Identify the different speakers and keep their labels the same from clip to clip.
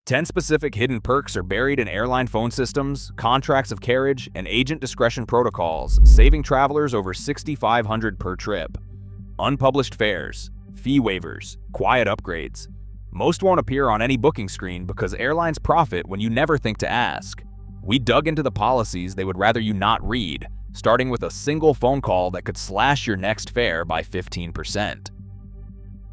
Speaker 1: 10 specific hidden perks are buried in airline phone systems, contracts of carriage, and agent discretion protocols, saving travelers over $6,500 per trip. Unpublished fares, fee waivers, quiet upgrades. Most won't appear on any booking screen because airlines profit when you never think to ask. We dug into the policies they would rather you not read, starting with a single phone call that could slash your next fare by 15%.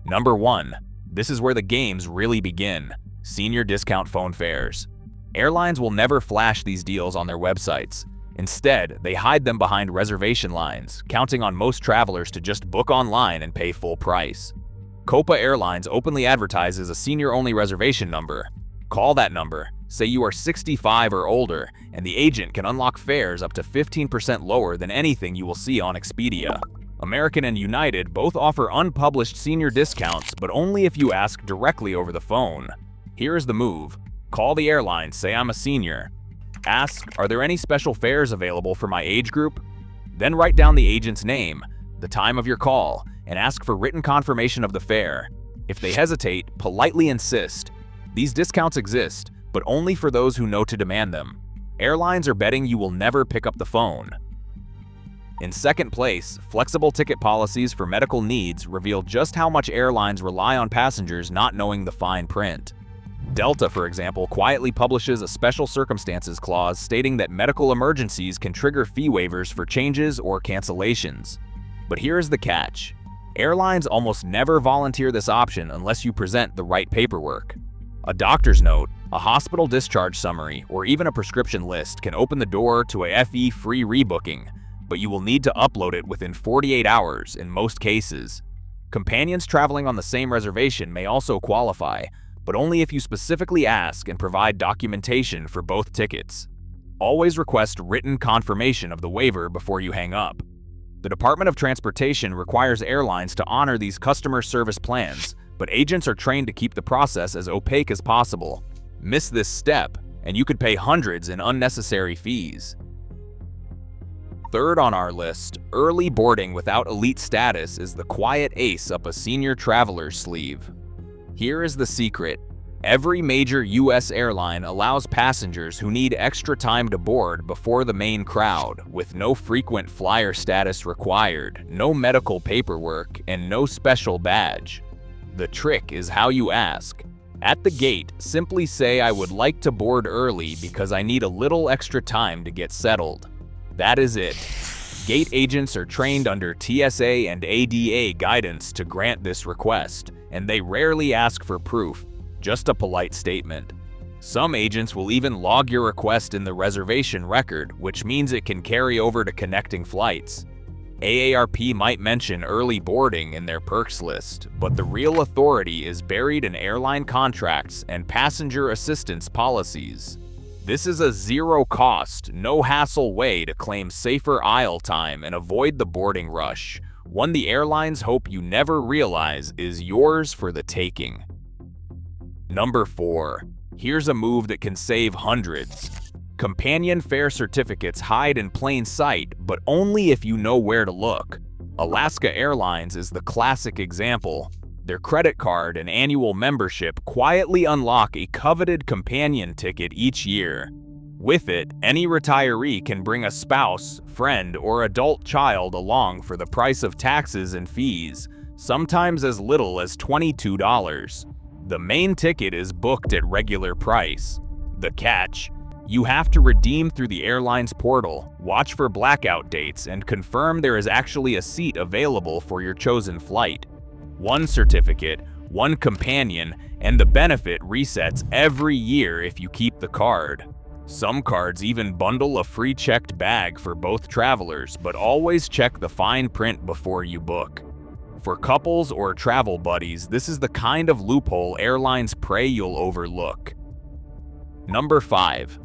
Speaker 1: Number 1. This is where the games really begin. Senior discount phone fares. Airlines will never flash these deals on their websites. Instead, they hide them behind reservation lines, counting on most travelers to just book online and pay full price. Copa Airlines openly advertises a senior-only reservation number. Call that number, say you are 65 or older, and the agent can unlock fares up to 15% lower than anything you will see on Expedia. American and United both offer unpublished senior discounts, but only if you ask directly over the phone. Here's the move. Call the airline, say I'm a senior. Ask, are there any special fares available for my age group? Then write down the agent's name, the time of your call, and ask for written confirmation of the fare. If they hesitate, politely insist. These discounts exist, but only for those who know to demand them. Airlines are betting you will never pick up the phone. In second place, flexible ticket policies for medical needs reveal just how much airlines rely on passengers not knowing the fine print. Delta, for example, quietly publishes a special circumstances clause stating that medical emergencies can trigger fee waivers for changes or cancellations. But here's the catch. Airlines almost never volunteer this option unless you present the right paperwork. A doctor's note, a hospital discharge summary, or even a prescription list can open the door to a FE-free rebooking, but you will need to upload it within 48 hours in most cases. Companions traveling on the same reservation may also qualify, but only if you specifically ask and provide documentation for both tickets. Always request written confirmation of the waiver before you hang up. The Department of Transportation requires airlines to honor these customer service plans, but agents are trained to keep the process as opaque as possible. Miss this step, and you could pay hundreds in unnecessary fees. Third on our list, early boarding without elite status is the quiet ace up a senior traveler's sleeve. Here is the secret. Every major U.S. airline allows passengers who need extra time to board before the main crowd, with no frequent flyer status required, no medical paperwork, and no special badge. The trick is how you ask. At the gate, simply say I would like to board early because I need a little extra time to get settled. That is it. Gate agents are trained under TSA and ADA guidance to grant this request, and they rarely ask for proof, just a polite statement. Some agents will even log your request in the reservation record, which means it can carry over to connecting flights. AARP might mention early boarding in their perks list, but the real authority is buried in airline contracts and passenger assistance policies. This is a zero-cost, no-hassle way to claim safer aisle time and avoid the boarding rush, one the airlines hope you never realize is yours for the taking. Number 4. Here's a move that can save hundreds. Companion fare certificates hide in plain sight, but only if you know where to look. Alaska Airlines is the classic example. Their credit card and annual membership quietly unlock a coveted companion ticket each year. With it, any retiree can bring a spouse, friend, or adult child along for the price of taxes and fees, sometimes as little as $22. The main ticket is booked at regular price. The catch: you have to redeem through the airline's portal, watch for blackout dates, and confirm there is actually a seat available for your chosen flight. One certificate, one companion, and the benefit resets every year if you keep the card. Some cards even bundle a free checked bag for both travelers, but always check the fine print before you book. For couples or travel buddies, this is the kind of loophole airlines pray you'll overlook. Number 5.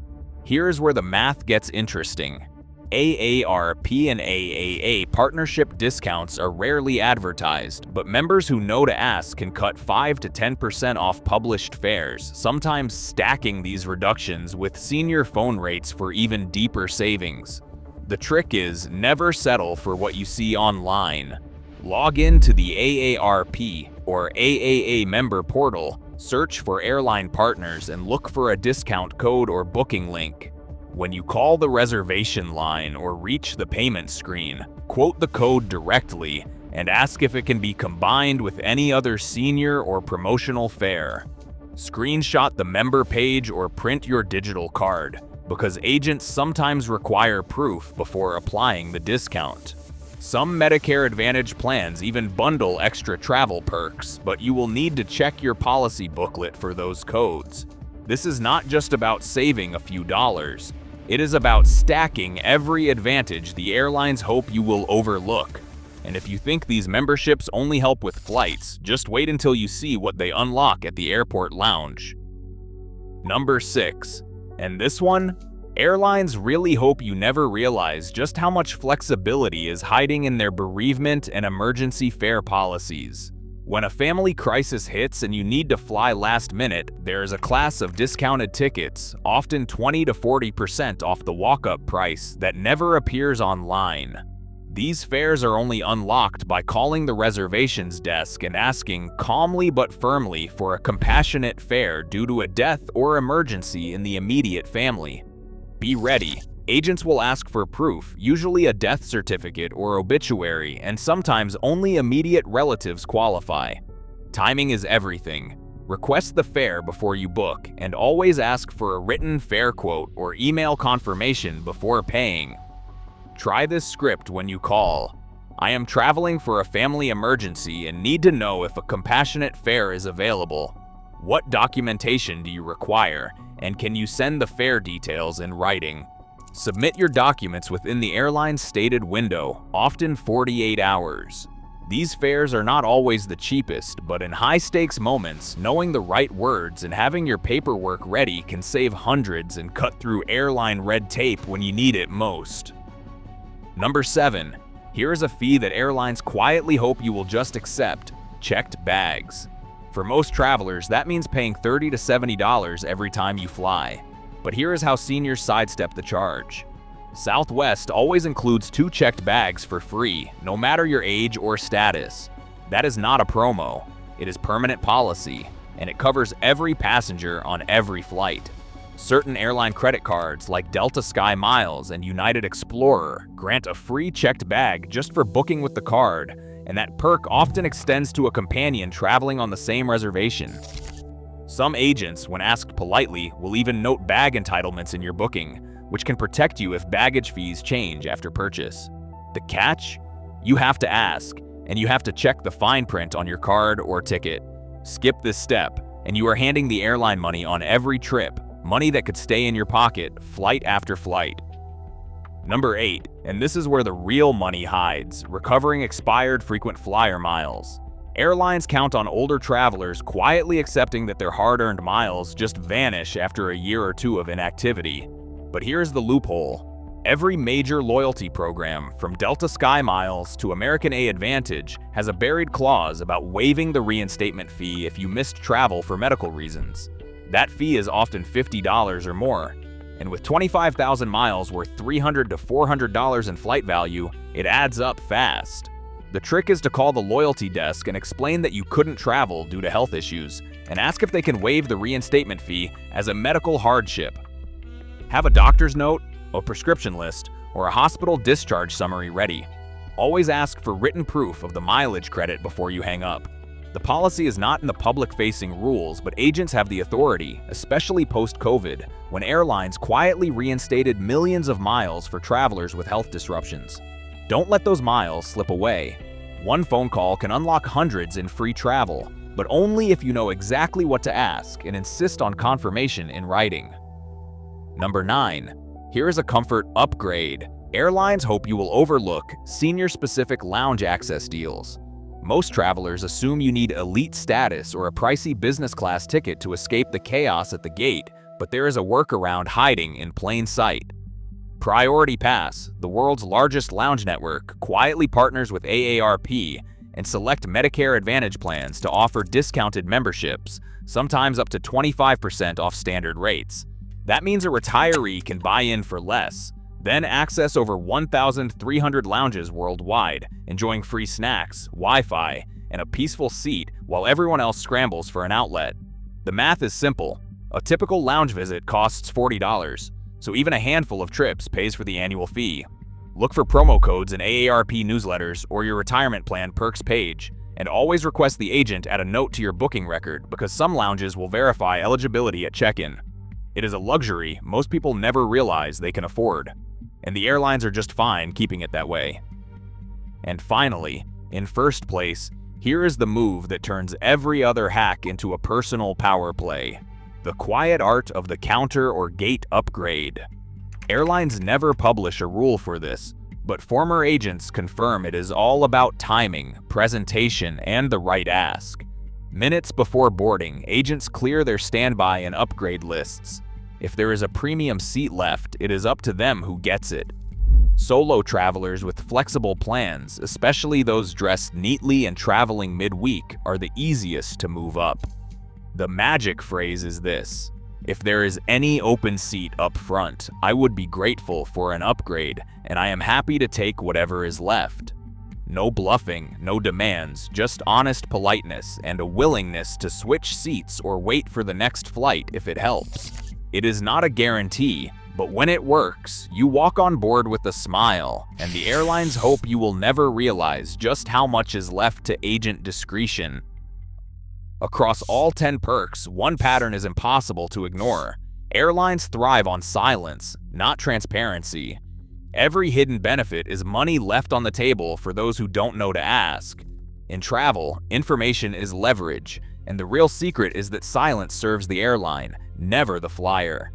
Speaker 1: Here's where the math gets interesting. AARP and AAA partnership discounts are rarely advertised, but members who know to ask can cut 5 to 10% off published fares, sometimes stacking these reductions with senior phone rates for even deeper savings. The trick is never settle for what you see online. Log in to the AARP or AAA member portal, Search for airline partners and look for a discount code or booking link. When you call the reservation line or reach the payment screen, quote the code directly and ask if it can be combined with any other senior or promotional fare. Screenshot the member page or print your digital card, because agents sometimes require proof before applying the discount. Some Medicare Advantage plans even bundle extra travel perks, but you will need to check your policy booklet for those codes. This is not just about saving a few dollars. It is about stacking every advantage the airlines hope you will overlook. And if you think these memberships only help with flights, just wait until you see what they unlock at the airport lounge. Number 6. And this one? Airlines really hope you never realize just how much flexibility is hiding in their bereavement and emergency fare policies. When a family crisis hits and you need to fly last minute, there is a class of discounted tickets, often 20 to 40% off the walk-up price, that never appears online. These fares are only unlocked by calling the reservations desk and asking calmly but firmly for a compassionate fare due to a death or emergency in the immediate family. Be ready. Agents will ask for proof, usually a death certificate or obituary, and sometimes only immediate relatives qualify. Timing is everything. Request the fare before you book, and always ask for a written fare quote or email confirmation before paying. Try this script when you call. I am traveling for a family emergency and need to know if a compassionate fare is available. What documentation do you require, and can you send the fare details in writing? Submit your documents within the airline's stated window, often 48 hours. These fares are not always the cheapest, but in high-stakes moments, knowing the right words and having your paperwork ready can save hundreds and cut through airline red tape when you need it most. Number 7. Here is a fee that airlines quietly hope you will just accept: checked bags. For most travelers, that means paying $30 to $70 every time you fly. But here is how seniors sidestep the charge. Southwest always includes 2 checked bags for free, no matter your age or status. That is not a promo. It is permanent policy, and it covers every passenger on every flight. Certain airline credit cards like Delta Sky Miles and United Explorer grant a free checked bag just for booking with the card, and that perk often extends to a companion traveling on the same reservation. Some agents, when asked politely, will even note bag entitlements in your booking, which can protect you if baggage fees change after purchase. The catch? You have to ask, and you have to check the fine print on your card or ticket. Skip this step, and you are handing the airline money on every trip, money that could stay in your pocket flight after flight. Number 8, and this is where the real money hides: recovering expired frequent flyer miles. Airlines count on older travelers quietly accepting that their hard-earned miles just vanish after a year or two of inactivity. But here's the loophole. Every major loyalty program, from Delta Sky Miles to American A Advantage, has a buried clause about waiving the reinstatement fee if you missed travel for medical reasons. That fee is often $50 or more. And with 25,000 miles worth $300 to $400 in flight value, it adds up fast. The trick is to call the loyalty desk and explain that you couldn't travel due to health issues, and ask if they can waive the reinstatement fee as a medical hardship. Have a doctor's note, a prescription list, or a hospital discharge summary ready. Always ask for written proof of the mileage credit before you hang up. The policy is not in the public-facing rules, but agents have the authority, especially post-COVID, when airlines quietly reinstated millions of miles for travelers with health disruptions. Don't let those miles slip away. One phone call can unlock hundreds in free travel, but only if you know exactly what to ask and insist on confirmation in writing. Number 9. Here is a comfort upgrade. Airlines hope you will overlook senior-specific lounge access deals. Most travelers assume you need elite status or a pricey business class ticket to escape the chaos at the gate, but there is a workaround hiding in plain sight. Priority Pass, the world's largest lounge network, quietly partners with AARP and select Medicare Advantage plans to offer discounted memberships, sometimes up to 25% off standard rates. That means a retiree can buy in for less, then access over 1,300 lounges worldwide, enjoying free snacks, Wi-Fi, and a peaceful seat while everyone else scrambles for an outlet. The math is simple. A typical lounge visit costs $40, so even a handful of trips pays for the annual fee. Look for promo codes in AARP newsletters or your retirement plan perks page, and always request the agent add a note to your booking record because some lounges will verify eligibility at check-in. It is a luxury most people never realize they can afford, and the airlines are just fine keeping it that way. And finally, in first place, here is the move that turns every other hack into a personal power play: the quiet art of the counter or gate upgrade. Airlines never publish a rule for this, but former agents confirm it is all about timing, presentation, and the right ask. Minutes before boarding, agents clear their standby and upgrade lists. If there is a premium seat left, it is up to them who gets it. Solo travelers with flexible plans, especially those dressed neatly and traveling midweek, are the easiest to move up. The magic phrase is this: if there is any open seat up front, I would be grateful for an upgrade, and I am happy to take whatever is left. No bluffing, no demands, just honest politeness and a willingness to switch seats or wait for the next flight if it helps. It is not a guarantee, but when it works, you walk on board with a smile, and the airlines hope you will never realize just how much is left to agent discretion. Across all 10 perks, one pattern is impossible to ignore. Airlines thrive on silence, not transparency. Every hidden benefit is money left on the table for those who don't know to ask. In travel, information is leverage, and the real secret is that silence serves the airline, never the flyer.